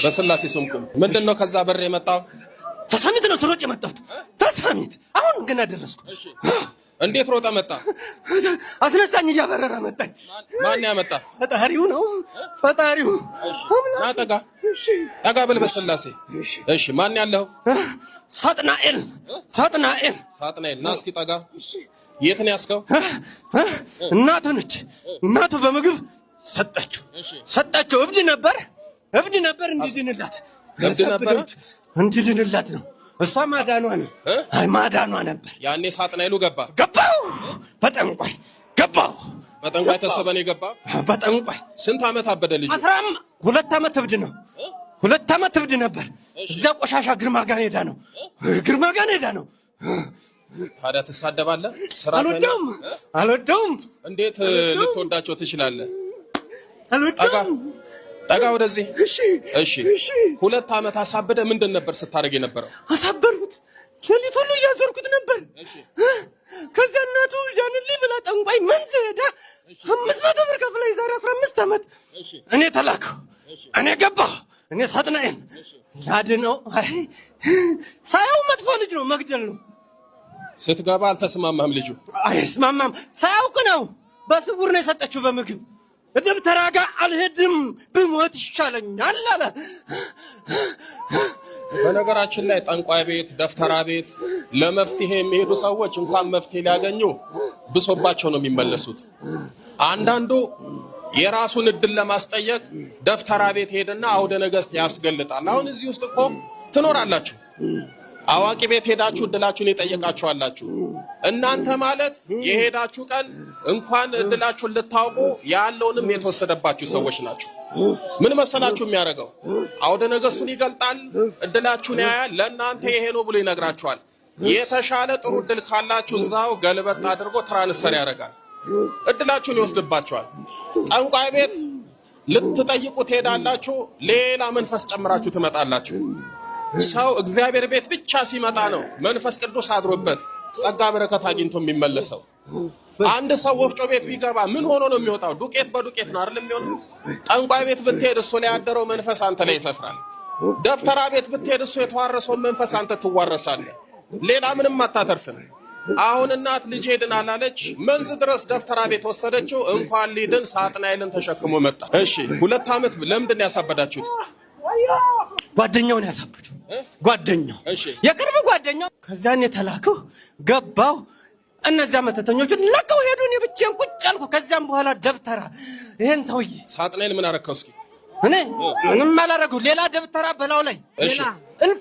በስላሴ ስም ቁም። ምንድነው ከዛ በር የመጣው? ተሳሚት ነው ስሮጥ የመጣሁት። ተሳሚት አሁን ገና ደረስኩ። እንዴት ሮጠ መጣ? አስነሳኝ እያበረረ መጣኝ። ማን ያመጣ? ፈጣሪው ነው ፈጣሪው። ና ጠጋ ጠጋ በል በስላሴ። እሺ ማን ያለው? ሳጥናኤል ሳጥናኤል ሳጥናኤል። ና እስኪ ጠጋ። የት ነው ያስከው? እናቱ ነች። እናቱ በምግብ ሰጣቸው። እብድ ነበር እንዲድንላት እንዲድንላት ነው። እሷ ማዳኗ ነው። አይ ማዳኗ ነበር። ያኔ ሳጥናኤሉ ገባው በጠንቋይ ተሰበን የገባ በጠንቋይ። ስንት ዓመት አበደ ልጅ? 2 ዓመት እብድ ነው። 2 ዓመት እብድ ነበር። እዛ ቆሻሻ ግርማ ጋር ሄዳ ነው። ታዲያ ትሳደባለህ? ስራ አልወደውም። እንዴት ልትወዳቸው ትችላለህ? አልወደውም። ጠጋ ወደዚህ። እሺ 2 ዓመት አሳበደ። ምንድን ነበር ስታደርግ የነበረው? አሳበርኩት። ሌሊት ሁሉ እያዞርኩት ነበር። ከዚያ እናቱ ጃንልኝ ብላ ጠንቋይ መንዝ ሄዳ 500 ብር ከፍላ የዛሬ 15 ዓመት እኔ ተላከው። እኔ ገባሁ። እኔ ሳጥናኤል ላድነው። አይ ሳያው መጥፎ ልጅ ነው፣ መግደል ነው። ስትገባ አልተስማማም ልጁ? አይስማማም። ሳያውቅ ነው። በስውር ነው የሰጠችው በምግብ። ደብተራ ጋር አልሄድም ብሞት ይሻለኛል አለ። በነገራችን ላይ ጠንቋይ ቤት፣ ደፍተራ ቤት ለመፍትሄ የሚሄዱ ሰዎች እንኳን መፍትሄ ሊያገኙ ብሶባቸው ነው የሚመለሱት። አንዳንዱ የራሱን እድል ለማስጠየቅ ደፍተራ ቤት ሄድና አውደ ነገስት ያስገልጣል። አሁን እዚህ ውስጥ እኮ ትኖራላችሁ። አዋቂ ቤት ሄዳችሁ እድላችሁን የጠየቃችኋላችሁ። እናንተ ማለት የሄዳችሁ ቀን እንኳን እድላችሁን ልታውቁ ያለውንም የተወሰደባችሁ ሰዎች ናችሁ። ምን መሰላችሁ የሚያደርገው? አውደ ነገስቱን ይገልጣል፣ እድላችሁን ያያል፣ ለእናንተ ይሄ ነው ብሎ ይነግራችኋል። የተሻለ ጥሩ እድል ካላችሁ እዛው ገልበጥ አድርጎ ትራንስፈር ያደርጋል፣ እድላችሁን ይወስድባችኋል። ጠንቋይ ቤት ልትጠይቁ ትሄዳላችሁ፣ ሌላ መንፈስ ጨምራችሁ ትመጣላችሁ። ሰው እግዚአብሔር ቤት ብቻ ሲመጣ ነው መንፈስ ቅዱስ አድሮበት ጸጋ በረከት አግኝቶ የሚመለሰው። አንድ ሰው ወፍጮ ቤት ቢገባ ምን ሆኖ ነው የሚወጣው? ዱቄት በዱቄት ነው አይደል የሚሆነው? ጠንቋይ ቤት ብትሄድ እሱ ላይ ያደረው መንፈስ አንተ ላይ ይሰፍራል። ደፍተራ ቤት ብትሄድ እሱ የተዋረሰው መንፈስ አንተ ትዋረሳለህ። ሌላ ምንም አታተርፍም። አሁን እናት ልጅ ሄድናል አለች፣ መንዝ ድረስ ደፍተራ ቤት ወሰደችው። እንኳን ሊድን ሳጥናኤልን ተሸክሞ መጣ። እሺ 2 ዓመት ለምንድን ነው ያሳበዳችሁት? ጓደኛውን ያሳብዱ። ጓደኛው የቅርብ ጓደኛው። ከዛን የተላከው ገባው። እነዚያ መተተኞቹን ለቀው ሄዱ። እኔ ብቻዬን ቁጭ አልኩ። ከዛም በኋላ ደብተራ ይሄን ሰውዬ ሳጥናኤል ምን አረከው? እስኪ እኔ ምንም አላረገው። ሌላ ደብተራ በላው ላይ ሌላ እልፍ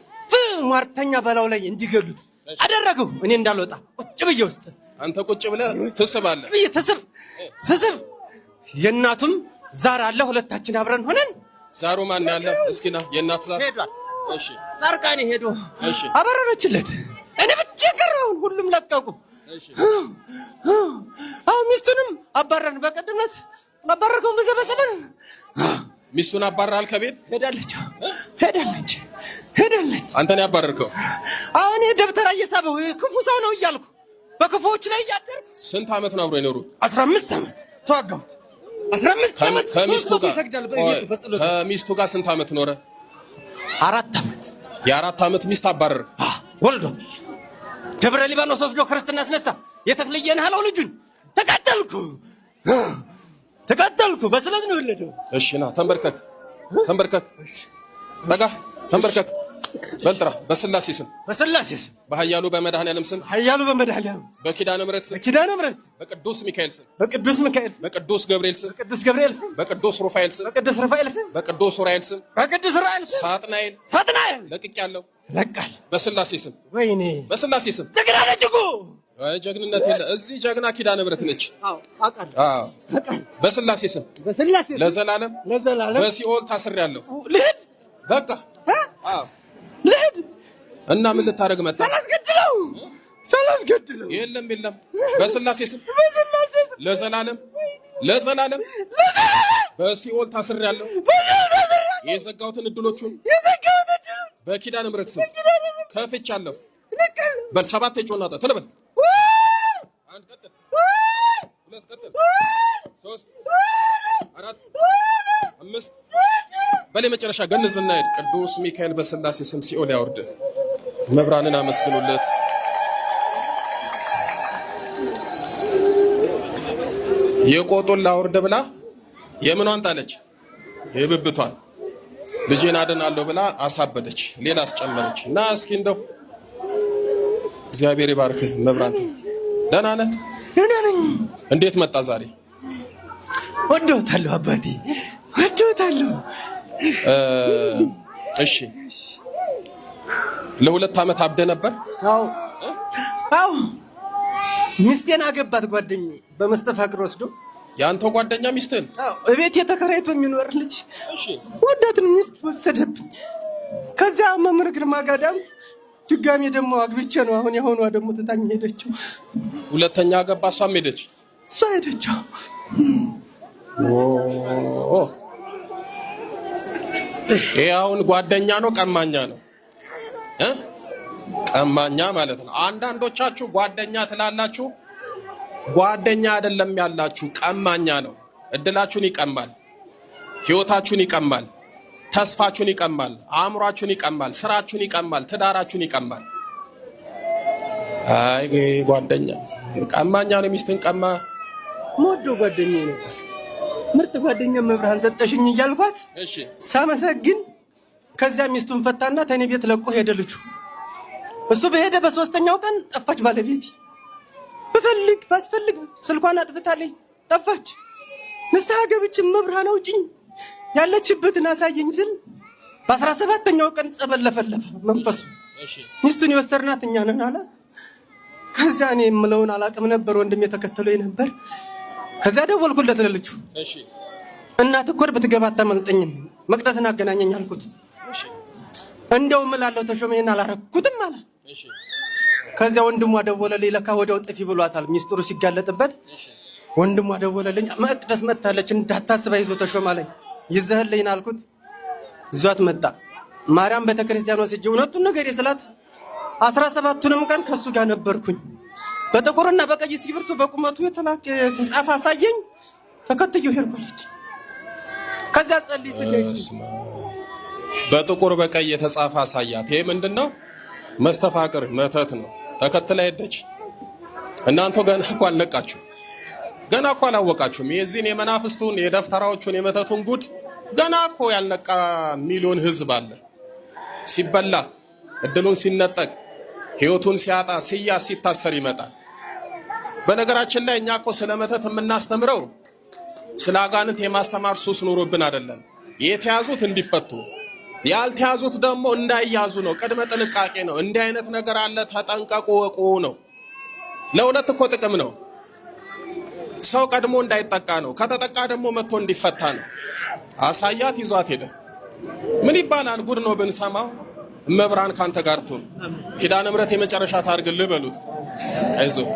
ሟርተኛ በላው ላይ እንዲገሉት አደረገው። እኔ እንዳልወጣ ቁጭ ብዬ ውስጥ አንተ ቁጭ ብለህ ትስባለህ። ትስብ የእናቱም ዛር አለ። ሁለታችን አብረን ሆነን ዛሩ ማን ያለ? እስኪና የእናት ዛር ሄዷል። እሺ ዛርቃኔ ሄዶ አበረረችለት። እኔ ብቻ ቀረሁ። ሁሉም ለቀቁ። አሁን ሚስቱንም አባረን። በቀደምነት አባረርከው በዘበሰበን ሚስቱን አባራል ከቤት ሄዳለች። አንተን ያባረርከው? አሁን ደብተራ እየሳበው ክፉ ሰው ነው እያልኩ በክፉዎች ላይ እያደረኩ። ስንት ዓመት ነው አብሮ የኖሩት? 15 ዓመት ተዋጋው። 15 ዓመት ከሚስቱ ጋር ስንት ዓመት ኖረ? 4 ዓመት። የ4 ዓመት ሚስት አባረር ወልዶ ደብረ ሊባኖስ ወስዶ ክርስትና አስነሳ። የተክልየን አለው ልጁን ተቀጠልኩ። በስለት ነው የወለደው። እሺ ና ተንበርከክ። ጠጋ ተንበርከክ። በልጥራ በስላሴ ስም በኃያሉ በመድኃኔዓለም ስም በኪዳነ ምሕረት ስም በቅዱስ ሚካኤል ስም በቅዱስ ገብርኤል ስም በቅዱስ ሩፋኤል ስም በቅዱስ ኡራኤል ስም ሳጥናኤል ለቅቄያለሁ። በስላሴ ስም ወይኔ በስላሴ ስም ጀግና ነች እኮ። አይ ጀግንነት የለ እዚህ ጀግና ኪዳነ ምሕረት ነች። አዎ በስላሴ ስም ለዘላለም በሲኦል ታስሬያለሁ። ልሂድ በቃ ልሂድ እና ምን ልታረግ መጣ? ሳላስገድለው የለም በስላሴ ስም ለዘላለም በሲኦል ታስሬያለሁ። የዘጋሁትን እድሎቹን በኪዳነ ምሕረት ስም ከፍቻለሁ። በል 7 የጮና ጣ ተለበል 1 ቀጥል 2 ቀጥል 3 4 5 በላይ መጨረሻ ገንዝና ሄድ። ቅዱስ ሚካኤል በስላሴ ስም ሲኦል ያወርድ። መብራንን አመስግኑለት። የቆጡን ላውርድ ብላ የምኗን ጣለች? የብብቷን። ልጄን አድናለሁ ብላ አሳበደች፣ ሌላ አስጨመረች። እና እስኪ እንደው እግዚአብሔር ይባርክህ መብራን። ደህና ነህ? ደህና ነኝ። እንዴት መጣ ዛሬ? ወደውታለሁ አባቴ፣ ወደውታለሁ። እሺ ለ2 ዓመት አብደ ነበር? አዎ ሚስቴን አገባት ጓደኛዬ በመስተፋቅር ወስዶ። ያንተው ጓደኛ ሚስትን? አዎ እቤት የተከራይቶ የሚኖር ልጅ። እሺ ወዳትን ሚስት ወሰደብኝ። ከዚያ መምህር ግርማ ጋዳም ድጋሜ ደግሞ አግብቼ ነው አሁን የሆኗ ደግሞ ትታኝ ሄደችው። ሁለተኛ አገባ፣ እሷም ሄደች? እሷ ሄደችው። ይሄ አሁን ጓደኛ ነው ቀማኛ ነው? ቀማኛ ማለት ነው። አንዳንዶቻችሁ ጓደኛ ትላላችሁ፣ ጓደኛ አይደለም ያላችሁ፣ ቀማኛ ነው። እድላችሁን ይቀማል፣ ህይወታችሁን ይቀማል፣ ተስፋችሁን ይቀማል፣ አእምሯችሁን ይቀማል፣ ስራችሁን ይቀማል፣ ትዳራችሁን ይቀማል። አይ ጓደኛ ቀማኛ ነው። ሚስትን ቀማ። ሞዶ ጓደኛ ነው፣ ምርጥ ጓደኛ መብርሃን ሰጠሽኝ እያልኳት ሳመሰግን ከዚያ ሚስቱን ፈታና ተኔ ቤት ለቆ ሄደ ልጁ። እሱ በሄደ በ3ኛው ቀን ጠፋች ባለቤቴ። በፈልግ ባስፈልግ ስልኳን አጥፍታለኝ ጠፋች። ንስሐ ገብቼ መብርሃን አውጪኝ ያለችበትን አሳየኝ ስል በ17ኛው ቀን ጸበል ለፈለፈ መንፈሱ። ሚስቱን የወሰድናት እኛ ነን አለ። ከዚያ እኔ የምለውን አላቅም ነበር፣ ወንድሜ ተከተለኝ ነበር። ከዚያ ደወልኩለት ለልጁ። እናት እኮ ብትገባ አታመልጠኝም፣ መቅደስን አገናኘኝ አልኩት። እንደው እምላለሁ ተሾመኝና አላረኩትም አለ። ከዚያ ወንድሟ ደወለልኝ። ለካ ወዲያው ጥፊ ብሏታል ሚስጥሩ ሲጋለጥበት። ወንድሟ ደወለልኝ፣ መቅደስ መጥታለች እንዳታስባ ይዞ ተሾም አለኝ። ይዘህልኝ አልኩት። ይዟት መጣ። ማርያም ቤተክርስቲያን ወስጄ እውነቱን ነገር ስላት 17ቱንም ቀን ከሱ ጋር ነበርኩኝ። በጥቁርና በቀይ እስክሪብቶ በቁመቱ የተጻፈ አሳየኝ። ተከትዮ ሄድኩለች። ከዚያ ጸልይ ስለኝ በጥቁር በቀይ የተጻፈ አሳያት። ይሄ ምንድነው? መስተፋቅር መተት ነው። ተከትላ ሄደች። እናንተ ገና እኮ አልነቃችሁ፣ ገና እኮ አላወቃችሁም። የዚህን የመናፍስቱን የደፍተራዎቹን የመተቱን ጉድ ገና እኮ ያልነቃ ሚሊዮን ህዝብ አለ። ሲበላ እድሉን ሲነጠቅ ህይወቱን ሲያጣ ሲያዝ ሲታሰር ይመጣል። በነገራችን ላይ እኛ እኮ ስለ መተት የምናስተምረው ስለ አጋንንት የማስተማር ሱስ ኑሮብን አይደለም። የተያዙት እንዲፈቱ ያልተያዙት ደግሞ እንዳይያዙ ነው። ቅድመ ጥንቃቄ ነው። እንዲህ አይነት ነገር አለ፣ ተጠንቀቁ ወቁ ነው። ለሁለት እኮ ጥቅም ነው። ሰው ቀድሞ እንዳይጠቃ ነው። ከተጠቃ ደግሞ መጥቶ እንዲፈታ ነው። አሳያት፣ ይዟት ሄደ። ምን ይባላል? ጉድ ነው ብንሰማው። መብራን ካንተ ጋር ትሁን። ኪዳነ ምሕረት የመጨረሻ ታርግልህ በሉት። አይዞህ